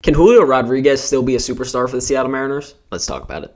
Can Julio Rodriguez still be a superstar for the Seattle Mariners? Let's talk about it.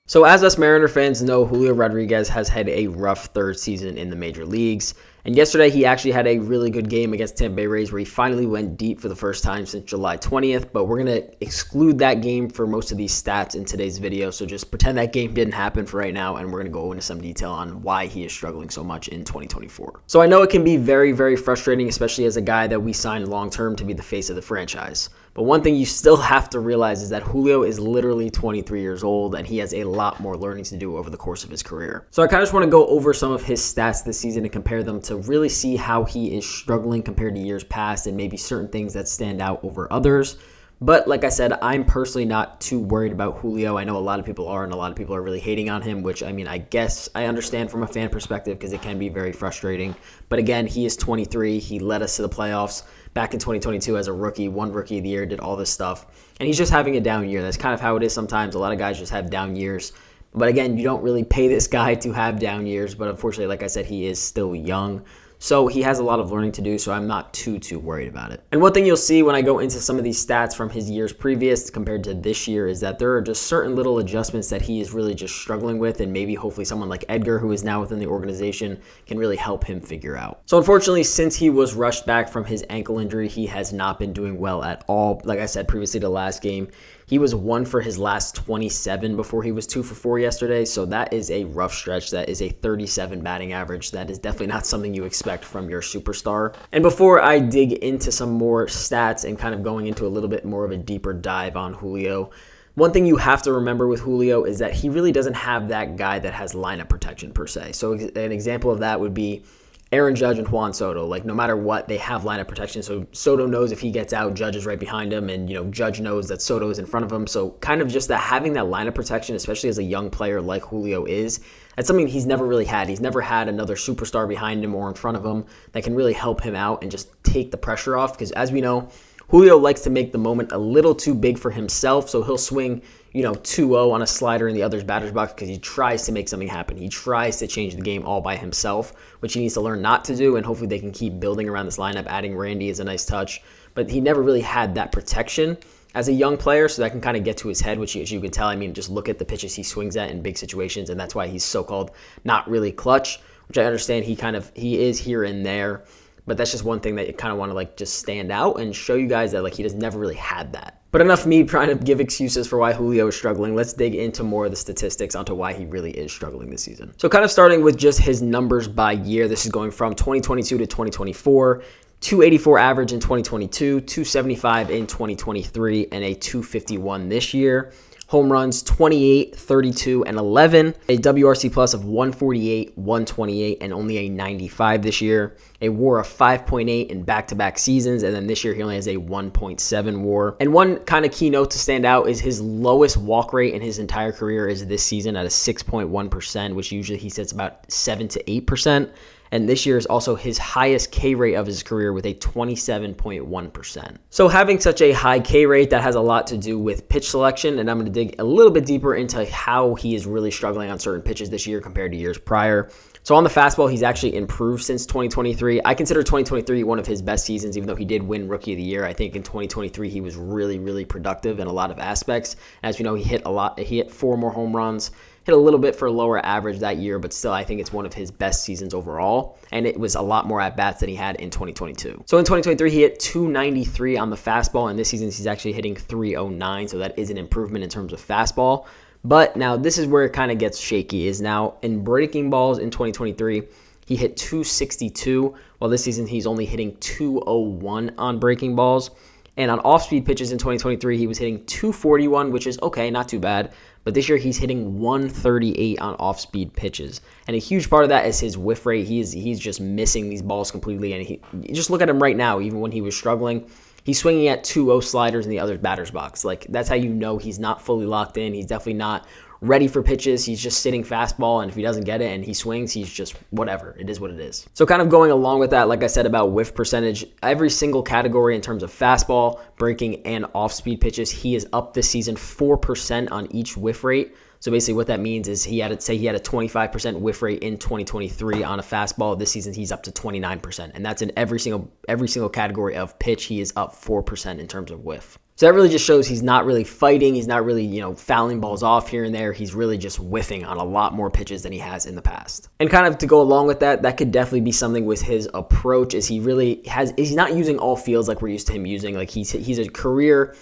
So as us Mariner fans know, Julio Rodriguez has had a rough third season in the major leagues. And yesterday he actually had a really good game against Tampa Bay Rays where he finally went deep for the first time since July 20th. But we're going to exclude that game for most of these stats in today's video. So just pretend that game didn't happen for right now. And we're going to go into some detail on why he is struggling so much in 2024. So I know it can be very, very frustrating, especially as a guy that we signed long-term to be the face of the franchise. But one thing you still have to realize is that Julio is literally 23 years old and he has a lot more learning to do over the course of his career. So I kind of just want to go over some of his stats this season and compare them to really see how he is struggling compared to years past and maybe certain things that stand out over others. But like I said, I'm personally not too worried about Julio. I know a lot of people are, and a lot of people are really hating on him, which I mean, I guess I understand from a fan perspective because it can be very frustrating. But again, he is 23. He led us to the playoffs back in 2022 as a rookie, won Rookie of the Year, did all this stuff. And he's just having a down year. That's kind of how it is sometimes. A lot of guys just have down years. But again, you don't really pay this guy to have down years. But unfortunately, like I said, he is still young. So he has a lot of learning to do, so I'm not too worried about it. And one thing you'll see when I go into some of these stats from his years previous compared to this year is that there are just certain little adjustments that he is really just struggling with, and maybe hopefully someone like Edgar, who is now within the organization, can really help him figure out. So unfortunately, since he was rushed back from his ankle injury, he has not been doing well at all. Like I said previously, the last game, he was 1 for his last 27 before he was 2 for 4 yesterday. So that is a rough stretch. That is a 37 batting average. That is definitely not something you expect from your superstar. And before I dig into some more stats and kind of going into a little bit more of a deeper dive on Julio, one thing you have to remember with Julio is that he really doesn't have that guy that has lineup protection per se. So an example of that would be Aaron Judge and Juan Soto. Like, no matter what, they have lineup protection. So Soto knows if he gets out, Judge is right behind him, and Judge knows that Soto is in front of him. So kind of just that having that lineup protection, especially as a young player like Julio is, that's something he's never really had. He's never had another superstar behind him or in front of him that can really help him out and just take the pressure off. Because as we know, Julio likes to make the moment a little too big for himself, so he'll swing 2-0 on a slider in the other's batter's box because he tries to make something happen. He tries to change the game all by himself, which he needs to learn not to do, and hopefully they can keep building around this lineup. Adding Randy is a nice touch, but he never really had that protection as a young player, so that can kind of get to his head, which as you can tell, I mean, just look at the pitches he swings at in big situations, and that's why he's so-called not really clutch, which I understand he is here and there. But that's just one thing that you kind of want to just stand out and show you guys that he has never really had that. But enough me trying to give excuses for why Julio is struggling. Let's dig into more of the statistics onto why he really is struggling this season. So kind of starting with just his numbers by year. This is going from 2022 to 2024. 284 average in 2022, 275 in 2023, and a 251 this year. Home runs 28, 32, and 11. A WRC plus of 148, 128, and only a 95 this year. A WAR of 5.8 in back-to-back seasons, and then this year he only has a 1.7 WAR. And one kind of key note to stand out is his lowest walk rate in his entire career is this season at a 6.1%, which usually he sits about 7 to 8%. And this year is also his highest K rate of his career with a 27.1%. So having such a high K rate, that has a lot to do with pitch selection, and I'm going to dig a little bit deeper into how he is really struggling on certain pitches this year compared to years prior. So on the fastball, he's actually improved since 2023. I consider 2023 one of his best seasons, even though he did win Rookie of the Year. I think in 2023 he was really productive in a lot of aspects. As we know, he hit a lot. He hit 4 more home runs. Hit a little bit for a lower average that year, but still I think it's one of his best seasons overall, and it was a lot more at-bats than he had in 2022. So in 2023, he hit 293 on the fastball, and this season he's actually hitting 309, so that is an improvement in terms of fastball. But now this is where it kind of gets shaky, is now in breaking balls in 2023, he hit 262, while this season he's only hitting 201 on breaking balls. And on off-speed pitches in 2023, he was hitting 241, which is okay, not too bad. But this year, he's hitting 138 on off-speed pitches. And a huge part of that is his whiff rate. He's just missing these balls completely. And you just look at him right now, even when he was struggling. He's swinging at 2-0 sliders in the other batter's box. That's how you know he's not fully locked in. He's definitely not ready for pitches. He's just sitting fastball, and if he doesn't get it and he swings, he's just whatever. It is what it is. So kind of going along with that, like I said about whiff percentage, every single category in terms of fastball, breaking, and off-speed pitches, he is up this season 4% on each whiff rate. So basically what that means is he had a 25% whiff rate in 2023 on a fastball. This season he's up to 29%, and that's in every single category of pitch. He is up 4% in terms of whiff. So that really just shows he's not really fighting. He's not really, fouling balls off here and there. He's really just whiffing on a lot more pitches than he has in the past. And kind of to go along with that, that could definitely be something with his approach, is he's not using all fields like we're used to him using. Like he's a career,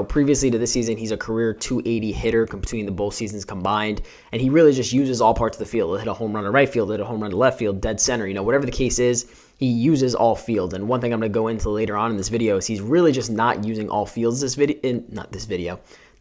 previously to this season, he's a career 280 hitter between the both seasons combined, and he really just uses all parts of the field. He'll hit a home run to right field, hit a home run to left field, dead center, whatever the case is, he uses all fields. And one thing I'm going to go into later on in this video is he's really just not using all fields this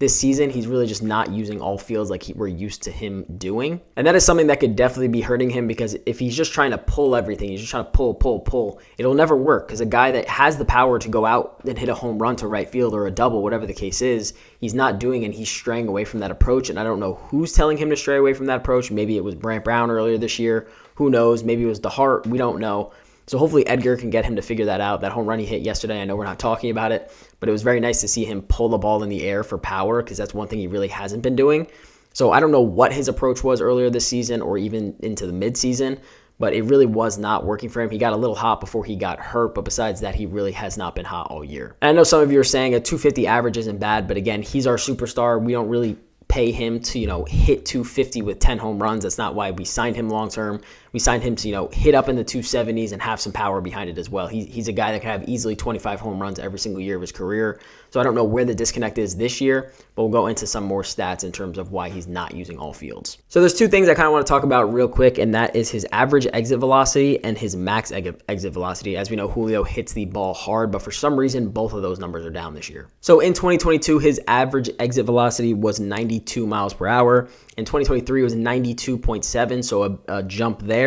season. He's really just not using all fields like we're used to him doing. And that is something that could definitely be hurting him, because if he's just trying to pull everything, he's just trying to pull, it'll never work, because a guy that has the power to go out and hit a home run to right field or a double, whatever the case is, he's not doing, and he's straying away from that approach. And I don't know who's telling him to stray away from that approach. Maybe it was Brant Brown earlier this year. Who knows? Maybe it was DeHart. We don't know. So hopefully Edgar can get him to figure that out. That home run he hit yesterday, I know we're not talking about it, but it was very nice to see him pull the ball in the air for power, because that's one thing he really hasn't been doing. So I don't know what his approach was earlier this season or even into the midseason, but it really was not working for him. He got a little hot before he got hurt, but besides that, he really has not been hot all year. And I know some of you are saying a 250 average isn't bad, but again, he's our superstar. We don't really pay him to, hit 250 with 10 home runs. That's not why we signed him long term. We signed him to, hit up in the 270s and have some power behind it as well. He's a guy that can have easily 25 home runs every single year of his career. So I don't know where the disconnect is this year, but we'll go into some more stats in terms of why he's not using all fields. So there's two things I kind of want to talk about real quick, and that is his average exit velocity and his max exit velocity. As we know, Julio hits the ball hard, but for some reason, both of those numbers are down this year. So in 2022, his average exit velocity was 92 miles per hour. In 2023, it was 92.7, so a jump there.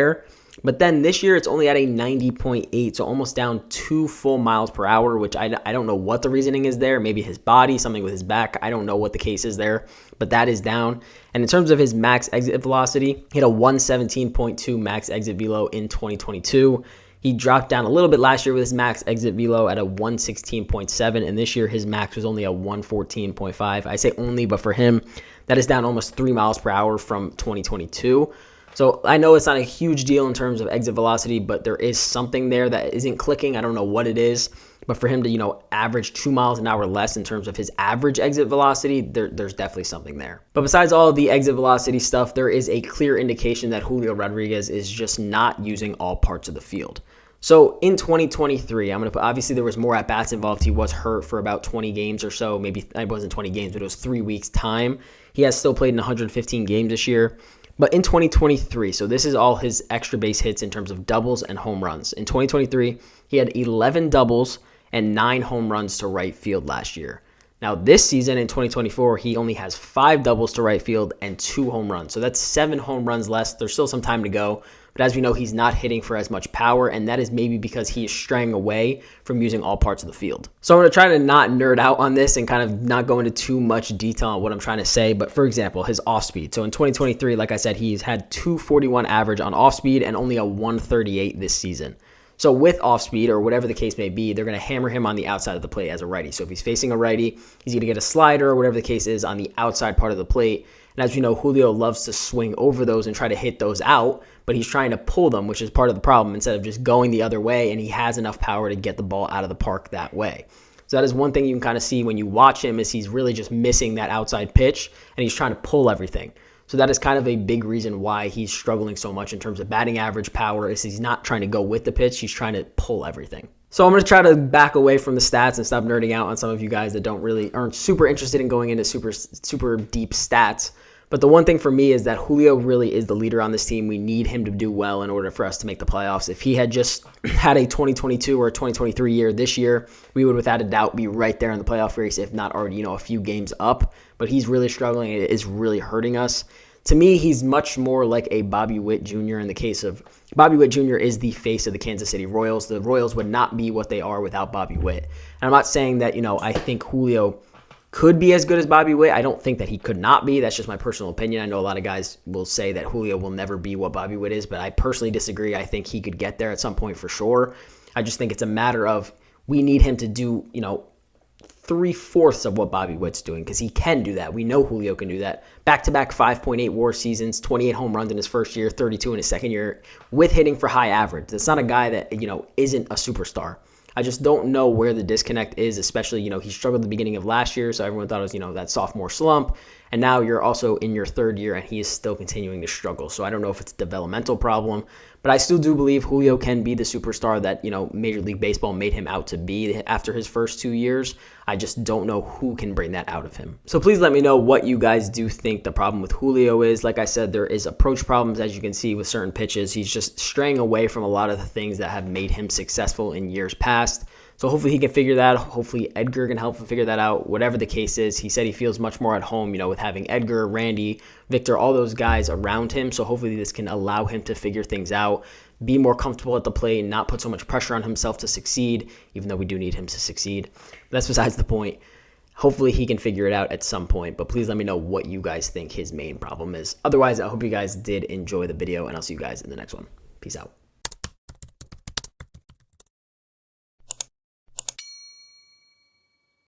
But then this year, it's only at a 90.8, so almost down 2 full miles per hour, which I don't know what the reasoning is there. Maybe his body, something with his back. I don't know what the case is there, but that is down. And in terms of his max exit velocity, he had a 117.2 max exit velo in 2022. He dropped down a little bit last year with his max exit velo at a 116.7, and this year his max was only a 114.5. I say only, but for him, that is down almost 3 miles per hour from 2022. So I know it's not a huge deal in terms of exit velocity, but there is something there that isn't clicking. I don't know what it is, but for him to, average 2 miles an hour less in terms of his average exit velocity, there's definitely something there. But besides all of the exit velocity stuff, there is a clear indication that Julio Rodriguez is just not using all parts of the field. So in 2023, obviously there was more at-bats involved. He was hurt for about 20 games or so. Maybe it wasn't 20 games, but it was 3 weeks time. He has still played in 115 games this year. But in 2023, so this is all his extra base hits in terms of doubles and home runs. In 2023, he had 11 doubles and 9 home runs to right field last year. Now this season in 2024, he only has 5 doubles to right field and 2 home runs. So that's 7 home runs less. There's still some time to go. But as we know, he's not hitting for as much power, and that is maybe because he is straying away from using all parts of the field. So I'm going to try to not nerd out on this and kind of not go into too much detail on what I'm trying to say. But for example, his off speed. So in 2023, like I said, he's had 241 average on off speed and only a 138 this season. So with off speed or whatever the case may be, they're going to hammer him on the outside of the plate as a righty. So if he's facing a righty, he's going to get a slider or whatever the case is on the outside part of the plate. And as you know, Julio loves to swing over those and try to hit those out, but he's trying to pull them, which is part of the problem, instead of just going the other way, and he has enough power to get the ball out of the park that way. So that is one thing you can kind of see when you watch him, is he's really just missing that outside pitch, and he's trying to pull everything. So that is kind of a big reason why he's struggling so much in terms of batting average power, is he's not trying to go with the pitch, he's trying to pull everything. So I'm going to try to back away from the stats and stop nerding out on some of you guys that aren't super interested in going into super deep stats. But the one thing for me is that Julio really is the leader on this team. We need him to do well in order for us to make the playoffs. If he had just had a 2022 or a 2023 year this year, we would without a doubt be right there in the playoff race, if not already, a few games up. But he's really struggling. It is really hurting us. To me, he's much more like a Bobby Witt Jr. in the case of Bobby Witt Jr. is the face of the Kansas City Royals. The Royals would not be what they are without Bobby Witt. And I'm not saying that, I think Julio could be as good as Bobby Witt. I don't think that he could not be. That's just my personal opinion. I know a lot of guys will say that Julio will never be what Bobby Witt is, but I personally disagree. I think he could get there at some point for sure. I just think it's a matter of we need him to do, 3/4 of what Bobby Witt's doing, because he can do that. We know Julio can do that. Back-to-back 5.8 WAR seasons, 28 home runs in his first year, 32 in his second year, with hitting for high average. That's not a guy that, isn't a superstar. I just don't know where the disconnect is, especially, he struggled at the beginning of last year, so everyone thought it was, that sophomore slump. And now you're also in your third year, and he is still continuing to struggle. So I don't know if it's a developmental problem, but I still do believe Julio can be the superstar that, Major League Baseball made him out to be after his first 2 years. I just don't know who can bring that out of him. So please let me know what you guys do think the problem with Julio is. Like I said, there is approach problems, as you can see, with certain pitches. He's just straying away from a lot of the things that have made him successful in years past. So hopefully he can figure that out. Hopefully Edgar can help him figure that out. Whatever the case is, he said he feels much more at home, with having Edgar, Randy, Victor, all those guys around him. So hopefully this can allow him to figure things out, be more comfortable at the plate, and not put so much pressure on himself to succeed, even though we do need him to succeed. But that's besides the point. Hopefully he can figure it out at some point, but please let me know what you guys think his main problem is. Otherwise, I hope you guys did enjoy the video, and I'll see you guys in the next one. Peace out.